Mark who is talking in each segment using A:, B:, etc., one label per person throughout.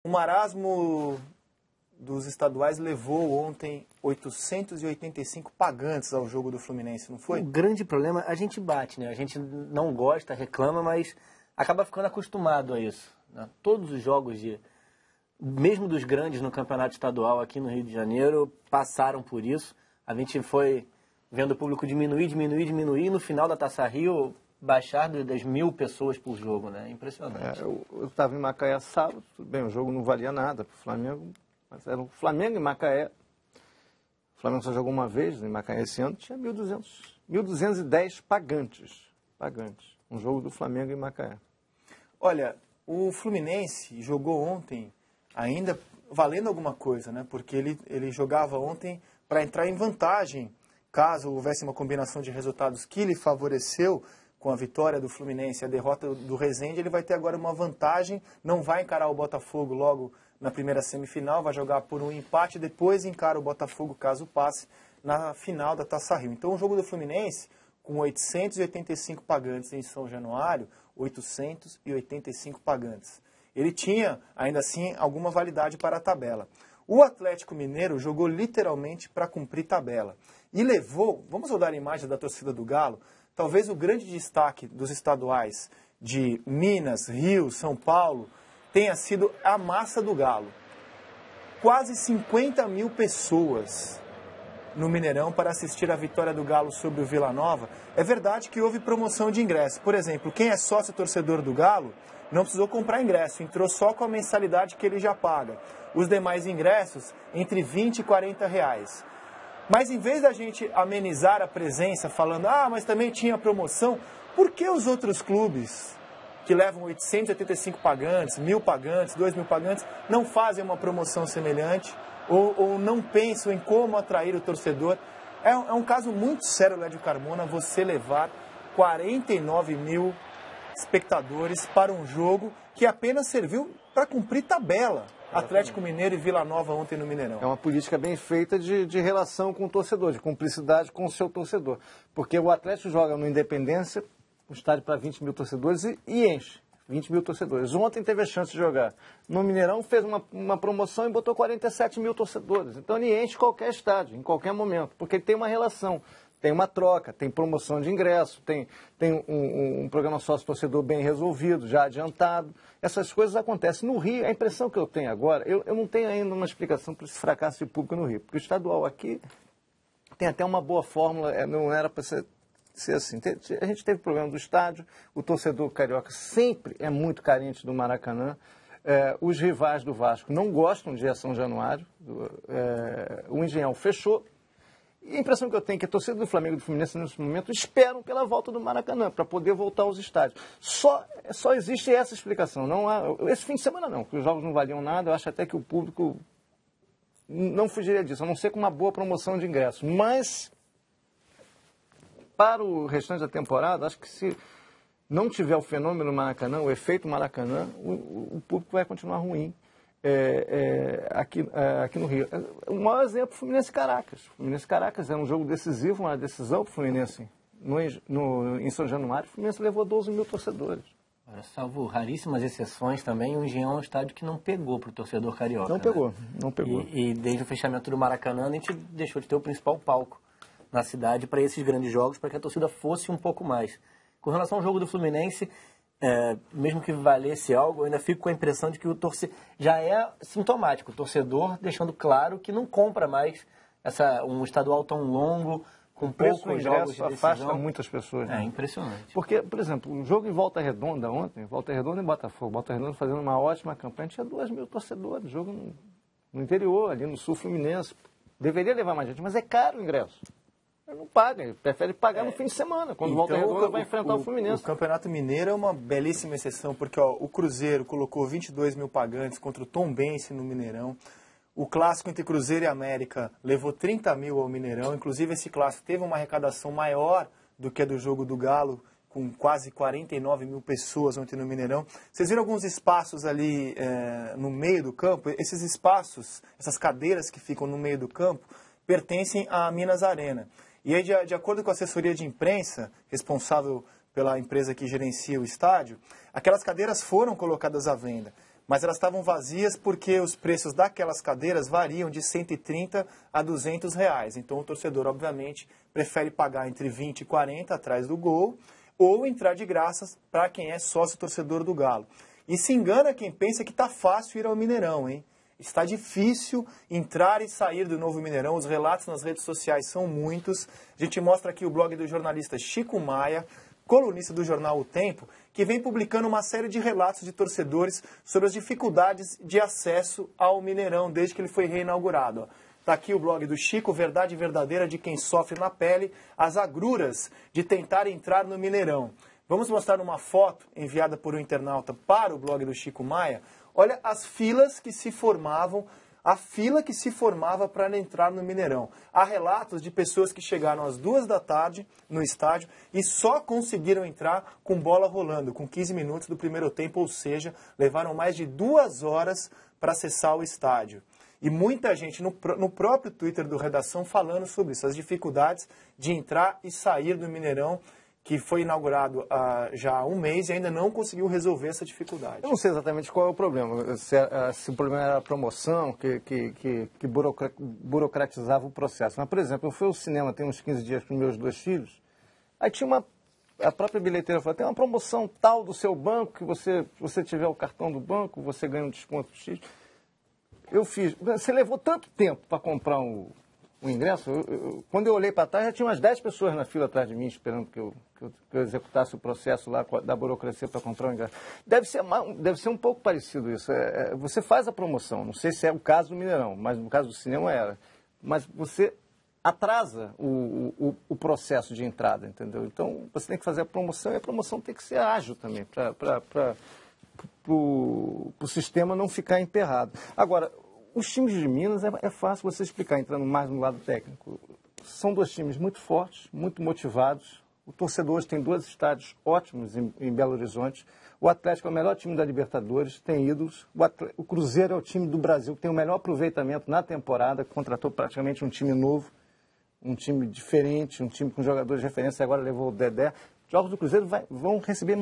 A: O marasmo dos estaduais levou ontem 885 pagantes ao jogo do Fluminense, não foi?
B: O grande problema, a gente bate, né? A gente não gosta, reclama, mas acaba ficando acostumado a isso, né? Todos os jogos, mesmo dos grandes no campeonato estadual aqui no Rio de Janeiro, passaram por isso. A gente foi vendo o público diminuir, e no final da Taça Rio baixar das 1.000 pessoas por jogo, né? Impressionante.
C: Eu estava em Macaé sábado, tudo bem, o jogo não valia nada para o Flamengo, mas era o Flamengo em Macaé. O Flamengo só jogou uma vez em Macaé esse ano, tinha 1.210 pagantes. Um jogo do Flamengo em Macaé.
A: Olha, o Fluminense jogou ontem ainda valendo alguma coisa, né? Porque ele jogava ontem para entrar em vantagem, caso houvesse uma combinação de resultados que lhe favoreceu com a vitória do Fluminense e a derrota do Resende, ele vai ter agora uma vantagem, não vai encarar o Botafogo logo na primeira semifinal, vai jogar por um empate, depois encara o Botafogo, caso passe, na final da Taça Rio. Então o jogo do Fluminense, com 885 pagantes em São Januário, 885 pagantes. Ele tinha, ainda assim, alguma validade para a tabela. O Atlético Mineiro jogou literalmente para cumprir tabela. E levou, vamos rodar a imagem da torcida do Galo, talvez o grande destaque dos estaduais de Minas, Rio, São Paulo, tenha sido a massa do Galo. Quase 50.000 pessoas no Mineirão para assistir a vitória do Galo sobre o Vila Nova. É verdade que houve promoção de ingresso. Por exemplo, quem é sócio torcedor do Galo não precisou comprar ingresso, entrou só com a mensalidade que ele já paga. Os demais ingressos, entre 20 e 40 reais. Mas em vez da gente amenizar a presença falando, mas também tinha promoção, por que os outros clubes que levam 885 pagantes, 1.000 pagantes, 2.000 pagantes, não fazem uma promoção semelhante ou não pensam em como atrair o torcedor? É um caso muito sério, Lédio Carmona, você levar 49.000 espectadores para um jogo que apenas serviu para cumprir tabela. Atlético Mineiro e Vila Nova ontem no Mineirão.
C: É uma política bem feita de relação com o torcedor, de cumplicidade com o seu torcedor. Porque o Atlético joga no Independência, um estádio para 20.000 torcedores e enche 20.000 torcedores. Ontem teve a chance de jogar no Mineirão, fez uma promoção e botou 47.000 torcedores. Então ele enche qualquer estádio, em qualquer momento, porque ele tem uma relação. Tem uma troca, tem promoção de ingresso, tem um programa sócio-torcedor bem resolvido, já adiantado. Essas coisas acontecem. No Rio, a impressão que eu tenho agora, eu não tenho ainda uma explicação para esse fracasso de público no Rio. Porque o estadual aqui tem até uma boa fórmula, não era para ser assim. A gente teve problema do estádio, o torcedor carioca sempre é muito carente do Maracanã. Os rivais do Vasco não gostam de ir a São Januário. O Engenhão fechou. E a impressão que eu tenho é que a torcida do Flamengo e do Fluminense, nesse momento, esperam pela volta do Maracanã, para poder voltar aos estádios. Só existe essa explicação. Não há, esse fim de semana não, porque os jogos não valiam nada, eu acho até que o público não fugiria disso, a não ser com uma boa promoção de ingressos. Mas, para o restante da temporada, acho que se não tiver o fenômeno Maracanã, o efeito Maracanã, o público vai continuar ruim. Aqui no Rio. O maior exemplo é o Fluminense Caracas. O Fluminense Caracas é um jogo decisivo, uma decisão para o Fluminense em São Januário. O Fluminense levou 12.000 torcedores.
B: Salvo raríssimas exceções também, o Engenhão é um estádio que não pegou para o torcedor carioca.
C: Não pegou.
B: E desde o fechamento do Maracanã, a gente deixou de ter o principal palco na cidade para esses grandes jogos, para que a torcida fosse um pouco mais. Com relação ao jogo do Fluminense, mesmo que valesse algo, eu ainda fico com a impressão de que o torcedor já é sintomático, o torcedor deixando claro que não compra mais um estadual tão longo, com poucos jogos de decisão.
C: Afasta muitas pessoas.
B: É impressionante.
C: Porque, por exemplo, um jogo em Volta Redonda ontem, Volta Redonda e Botafogo, Volta Redonda fazendo uma ótima campanha, tinha 2.000 torcedores, jogo no interior, ali no sul fluminense. Deveria levar mais gente, mas é caro o ingresso. Não paga, ele prefere pagar no fim de semana, quando Volta Redonda vai enfrentar o Fluminense.
A: O Campeonato Mineiro é uma belíssima exceção, porque o Cruzeiro colocou 22.000 pagantes contra o Tombense no Mineirão. O clássico entre Cruzeiro e América levou 30.000 ao Mineirão. Inclusive, esse clássico teve uma arrecadação maior do que a do jogo do Galo, com quase 49.000 pessoas ontem no Mineirão. Vocês viram alguns espaços ali no meio do campo? Esses espaços, essas cadeiras que ficam no meio do campo, pertencem à Minas Arena. E aí, de acordo com a assessoria de imprensa, responsável pela empresa que gerencia o estádio, aquelas cadeiras foram colocadas à venda. mas elas estavam vazias porque os preços daquelas cadeiras variam de 130 a 200 reais. Então o torcedor, obviamente, prefere pagar entre 20 e 40 atrás do gol ou entrar de graça para quem é sócio torcedor do Galo. E se engana quem pensa que está fácil ir ao Mineirão, hein? Está difícil entrar e sair do novo Mineirão. Os relatos nas redes sociais são muitos. A gente mostra aqui o blog do jornalista Chico Maia, colunista do jornal O Tempo, que vem publicando uma série de relatos de torcedores sobre as dificuldades de acesso ao Mineirão desde que ele foi reinaugurado. Está aqui o blog do Chico, verdade verdadeira de quem sofre na pele as agruras de tentar entrar no Mineirão. Vamos mostrar uma foto enviada por um internauta para o blog do Chico Maia. Olha as filas que se formavam, a fila que se formava para entrar no Mineirão. Há relatos de pessoas que chegaram às 2 da tarde no estádio e só conseguiram entrar com bola rolando, com 15 minutos do primeiro tempo, ou seja, levaram mais de 2 horas para acessar o estádio. E muita gente no próprio Twitter do Redação falando sobre isso, as dificuldades de entrar e sair do Mineirão, que foi inaugurado já há um mês e ainda não conseguiu resolver essa dificuldade.
C: Eu não sei exatamente qual é o problema. Se o problema era a promoção, que burocratizava o processo. Mas, por exemplo, eu fui ao cinema tem uns 15 dias com meus 2 filhos, aí tinha a própria bilheteira falou, tem uma promoção tal do seu banco, que se você tiver o cartão do banco, você ganha um desconto X. Eu fiz. Você levou tanto tempo para comprar o ingresso, quando eu olhei para trás, já tinha umas 10 pessoas na fila atrás de mim, esperando que eu executasse o processo lá da burocracia para comprar o ingresso. Deve ser um pouco parecido isso. Você faz a promoção, não sei se é o caso do Mineirão, mas no caso do cinema era. Mas você atrasa o processo de entrada, entendeu? Então, você tem que fazer a promoção e a promoção tem que ser ágil também, para o sistema não ficar emperrado. Agora, os times de Minas é fácil você explicar, entrando mais no lado técnico. São 2 times muito fortes, muito motivados. O torcedor hoje tem 2 estádios ótimos em Belo Horizonte. O Atlético é o melhor time da Libertadores, tem ídolos. O Cruzeiro é o time do Brasil que tem o melhor aproveitamento na temporada, contratou praticamente um time novo, um time diferente, um time com jogadores de referência, agora levou o Dedé. Jogos do Cruzeiro vão receber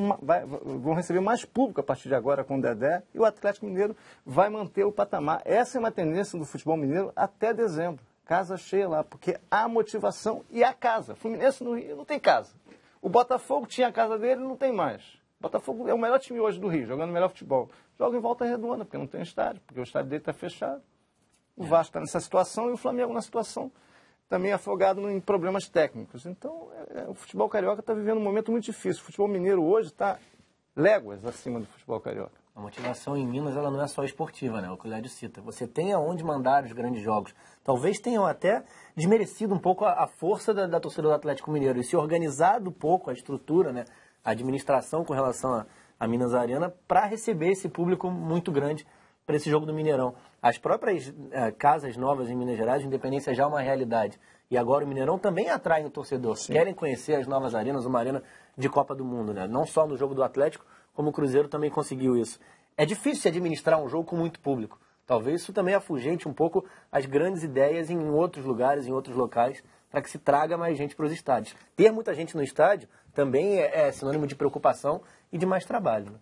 C: mais público a partir de agora com o Dedé e o Atlético Mineiro vai manter o patamar. Essa é uma tendência do futebol mineiro até dezembro. Casa cheia lá, porque há motivação e há casa. Fluminense no Rio não tem casa. O Botafogo tinha a casa dele, não tem mais. O Botafogo é o melhor time hoje do Rio, jogando o melhor futebol. Joga em Volta Redonda, porque não tem estádio, porque o estádio dele está fechado. O Vasco está nessa situação e o Flamengo na situação também afogado em problemas técnicos. Então, o futebol carioca está vivendo um momento muito difícil. O futebol mineiro hoje está léguas acima do futebol carioca.
B: A motivação em Minas ela não é só esportiva, né? O que o Lédio cita. Você tem aonde mandar os grandes jogos. Talvez tenham até desmerecido um pouco a força da torcida do Atlético Mineiro e se organizado um pouco a estrutura, né? A administração com relação a Minas Arena para receber esse público muito grande para esse jogo do Mineirão. As próprias casas novas em Minas Gerais, a Independência já é uma realidade. E agora o Mineirão também atrai o torcedor. Sim. Querem conhecer as novas arenas, uma arena de Copa do Mundo, né? Não só no jogo do Atlético, como o Cruzeiro também conseguiu isso. É difícil se administrar um jogo com muito público. Talvez isso também afugente um pouco as grandes ideias em outros lugares, em outros locais, para que se traga mais gente para os estádios. Ter muita gente no estádio também é sinônimo de preocupação e de mais trabalho, né?